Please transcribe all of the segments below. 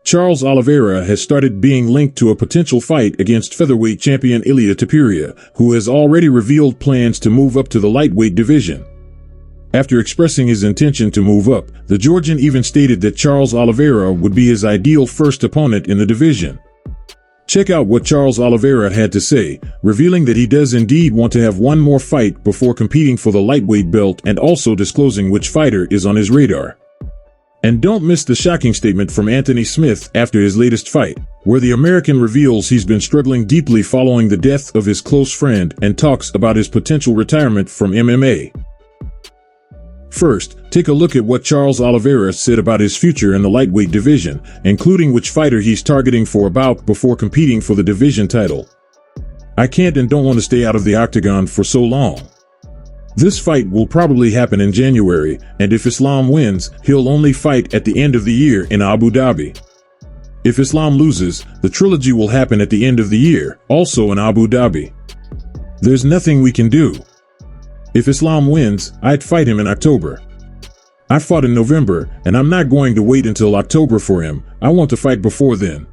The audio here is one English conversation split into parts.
Charles Oliveira has started being linked to a potential fight against featherweight champion Ilia Topuria, who has already revealed plans to move up to the lightweight division. After expressing his intention to move up, the Georgian even stated that Charles Oliveira would be his ideal first opponent in the division. Check out what Charles Oliveira had to say, revealing that he does indeed want to have one more fight before competing for the lightweight belt, and also disclosing which fighter is on his radar. And don't miss the shocking statement from Anthony Smith after his latest fight, where the American reveals he's been struggling deeply following the death of his close friend and talks about his potential retirement from MMA. First, take a look at what Charles Oliveira said about his future in the lightweight division, including which fighter he's targeting for a bout before competing for the division title. "I can't and don't want to stay out of the octagon for so long. This fight will probably happen in January, and if Islam wins, he'll only fight at the end of the year in Abu Dhabi. If Islam loses, the trilogy will happen at the end of the year, also in Abu Dhabi. There's nothing we can do. If Islam wins, I'd fight him in October. I fought in November, and I'm not going to wait until October for him. I want to fight before then.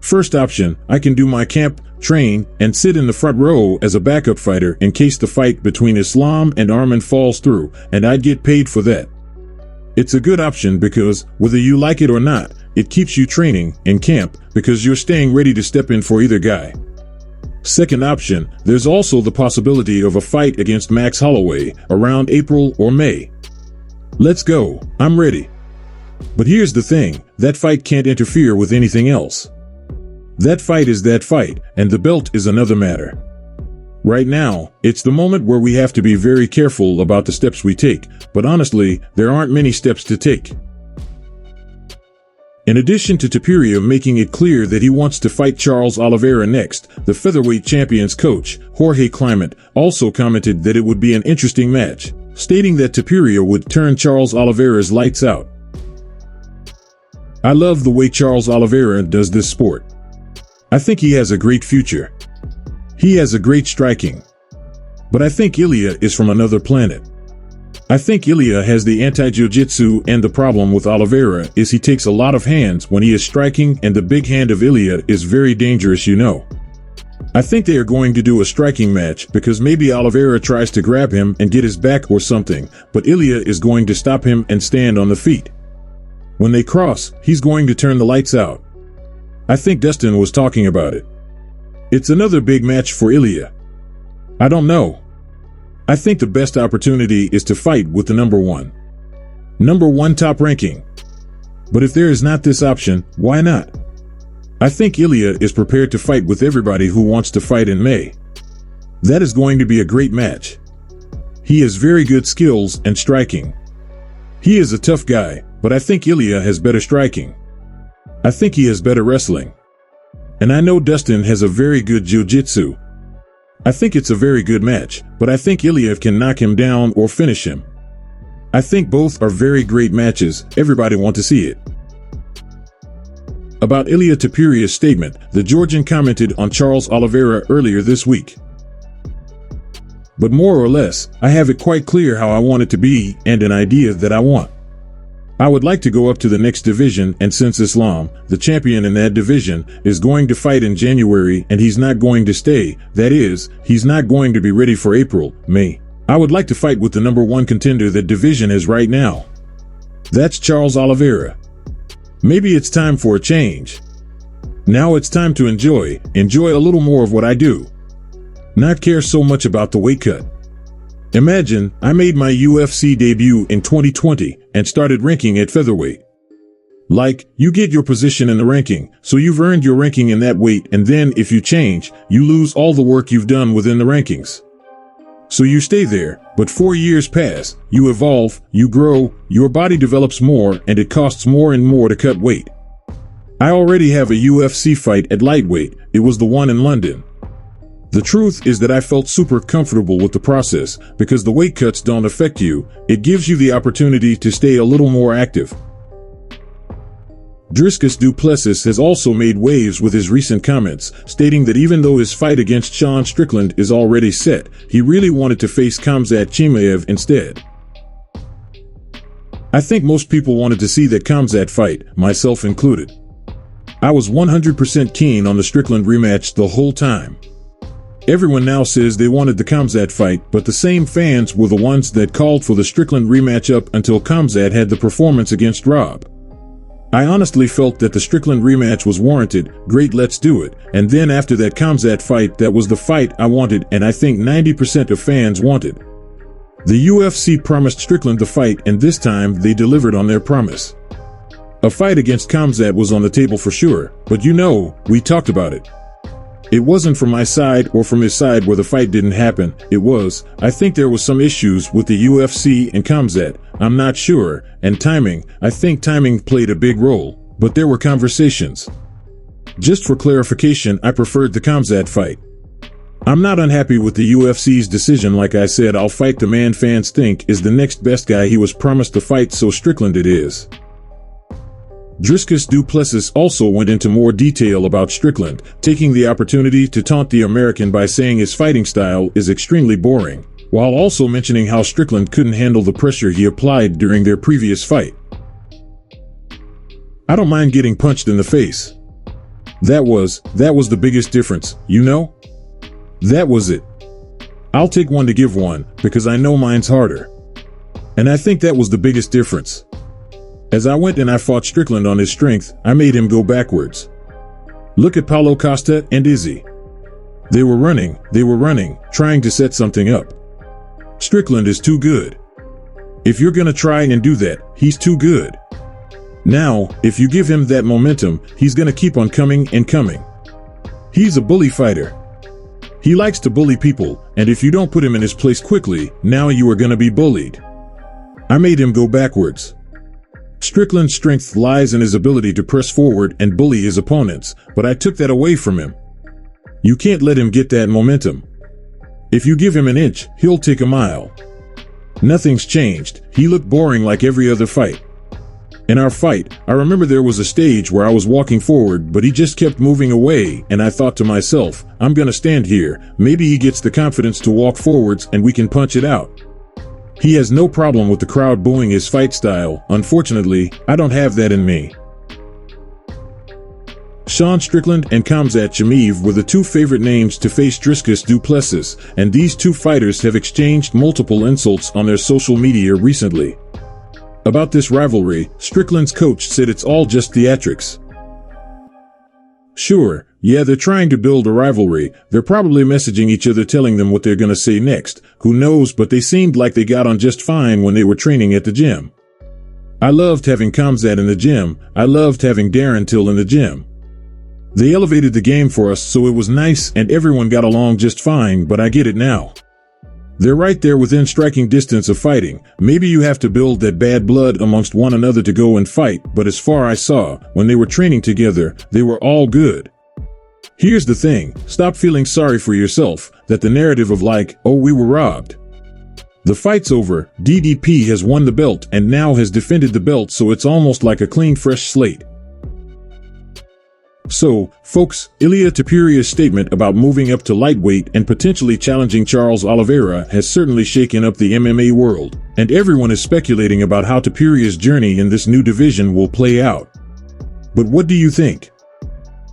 First option, I can do my camp, train, and sit in the front row as a backup fighter in case the fight between Islam and Arman falls through, and I'd get paid for that. It's a good option because, whether you like it or not, it keeps you training in camp because you're staying ready to step in for either guy. Second option, there's also the possibility of a fight against Max Holloway around April or May. Let's go, I'm ready. But here's the thing, that fight can't interfere with anything else. That fight is that fight, and the belt is another matter. Right now, it's the moment where we have to be very careful about the steps we take, but honestly, there aren't many steps to take. In addition to Topuria making it clear that he wants to fight Charles Oliveira next, the featherweight champion's coach, Jorge Clement, also commented that it would be an interesting match, stating that Topuria would turn Charles Oliveira's lights out. "I love the way Charles Oliveira does this sport. I think he has a great future. He has a great striking. But I think Ilia is from another planet. I think Ilia has the anti-jiu-jitsu, and the problem with Oliveira is he takes a lot of hands when he is striking, and the big hand of Ilia is very dangerous, you know. I think they are going to do a striking match because maybe Oliveira tries to grab him and get his back or something, but Ilia is going to stop him and stand on the feet. When they cross, he's going to turn the lights out. I think Dustin was talking about it. It's another big match for Ilia. I don't know. I think the best opportunity is to fight with the number one top ranking. But if there is not this option, why not? I think Ilia is prepared to fight with everybody who wants to fight in May. That is going to be a great match. He has very good skills and striking. He is a tough guy, but I think Ilia has better striking. I think he has better wrestling. And I know Dustin has a very good jiu-jitsu. I think it's a very good match, but I think Ilia can knock him down or finish him. I think both are very great matches. Everybody wants to see it." About Ilia Topuria's statement, the Georgian commented on Charles Oliveira earlier this week. "But more or less, I have it quite clear how I want it to be and an idea that I want. I would like to go up to the next division, and since Islam, the champion in that division, is going to fight in January and he's not going to stay, that is, he's not going to be ready for April, May, I would like to fight with the number one contender that division is right now. That's Charles Oliveira. Maybe it's time for a change. Now it's time to enjoy a little more of what I do. Not care so much about the weight cut. Imagine, I made my UFC debut in 2020 and started ranking at featherweight. Like, you get your position in the ranking, so you've earned your ranking in that weight, and then if you change, you lose all the work you've done within the rankings. So you stay there, but 4 years pass, you evolve, you grow, your body develops more, and it costs more and more to cut weight. I already have a UFC fight at lightweight, it was the one in London. The truth is that I felt super comfortable with the process because the weight cuts don't affect you, it gives you the opportunity to stay a little more active." Dricus du Plessis has also made waves with his recent comments, stating that even though his fight against Strickland is already set, he really wanted to face Khamzat Chimaev instead. "I think most people wanted to see that Khamzat fight, myself included. I was 100% keen on the Strickland rematch the whole time. Everyone now says they wanted the Khamzat fight, but the same fans were the ones that called for the Strickland rematch up until Khamzat had the performance against Rob. I honestly felt that the Strickland rematch was warranted. Great, let's do it. And then after that Khamzat fight, that was the fight I wanted, and I think 90% of fans wanted. The UFC promised Strickland the fight, and this time they delivered on their promise. A fight against Khamzat was on the table for sure, but we talked about it. It wasn't from my side or from his side where the fight didn't happen. I think there was some issues with the UFC and Khamzat. I'm not sure. And timing, I think timing played a big role. But there were conversations. Just for clarification, I preferred the Khamzat fight. I'm not unhappy with the UFC's decision. Like I said, I'll fight the man fans think is the next best guy. He was promised the fight, so Strickland it is. Dricus du Plessis also went into more detail about Strickland, taking the opportunity to taunt the American by saying his fighting style is extremely boring, while also mentioning how Strickland couldn't handle the pressure he applied during their previous fight. I don't mind getting punched in the face. That was the biggest difference, That was it. I'll take one to give one, because I know mine's harder. And I think that was the biggest difference. As I went and I fought Strickland on his strength, I made him go backwards. Look at Paulo Costa and Izzy. They were running, trying to set something up. Strickland is too good. If you're gonna try and do that, he's too good. Now, if you give him that momentum, he's gonna keep on coming and coming. He's a bully fighter. He likes to bully people, and if you don't put him in his place quickly, now you are gonna be bullied. I made him go backwards. Strickland's strength lies in his ability to press forward and bully his opponents, but I took that away from him. You can't let him get that momentum. If you give him an inch, he'll take a mile. Nothing's changed. He looked boring like every other fight. In our fight, I remember there was a stage where I was walking forward, but he just kept moving away, and I thought to myself, I'm gonna stand here. Maybe he gets the confidence to walk forwards and we can punch it out. He has no problem with the crowd booing his fight style. Unfortunately, I don't have that in me. Sean Strickland and Khamzat Chimaev were the two favorite names to face Dricus du Plessis, and these two fighters have exchanged multiple insults on their social media recently. About this rivalry, Strickland's coach said it's all just theatrics. Sure, yeah, they're trying to build a rivalry. They're probably messaging each other telling them what they're gonna say next. Who knows, but they seemed like they got on just fine when they were training at the gym. I loved having Khamzat in the gym. I loved having Darren Till in the gym. They elevated the game for us, so it was nice and everyone got along just fine, but I get it now. They're right there within striking distance of fighting. Maybe you have to build that bad blood amongst one another to go and fight, but as far as I saw, when they were training together, they were all good. Here's the thing, stop feeling sorry for yourself, that the narrative of like, oh, we were robbed. The fight's over, DDP has won the belt and now has defended the belt, so it's almost like a clean fresh slate. So, folks, Ilia Topuria's statement about moving up to lightweight and potentially challenging Charles Oliveira has certainly shaken up the MMA world, and everyone is speculating about how Topuria's journey in this new division will play out. But what do you think?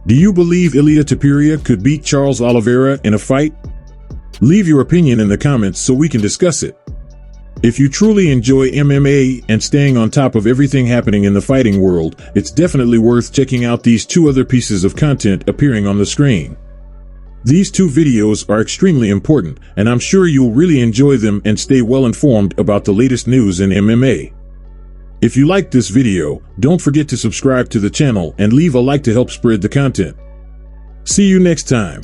Do you believe Ilia Topuria could beat Charles Oliveira in a fight? Leave your opinion in the comments so we can discuss it. If you truly enjoy MMA and staying on top of everything happening in the fighting world, it's definitely worth checking out these two other pieces of content appearing on the screen. These two videos are extremely important, and I'm sure you'll really enjoy them and stay well informed about the latest news in MMA. If you liked this video, don't forget to subscribe to the channel and leave a like to help spread the content. See you next time.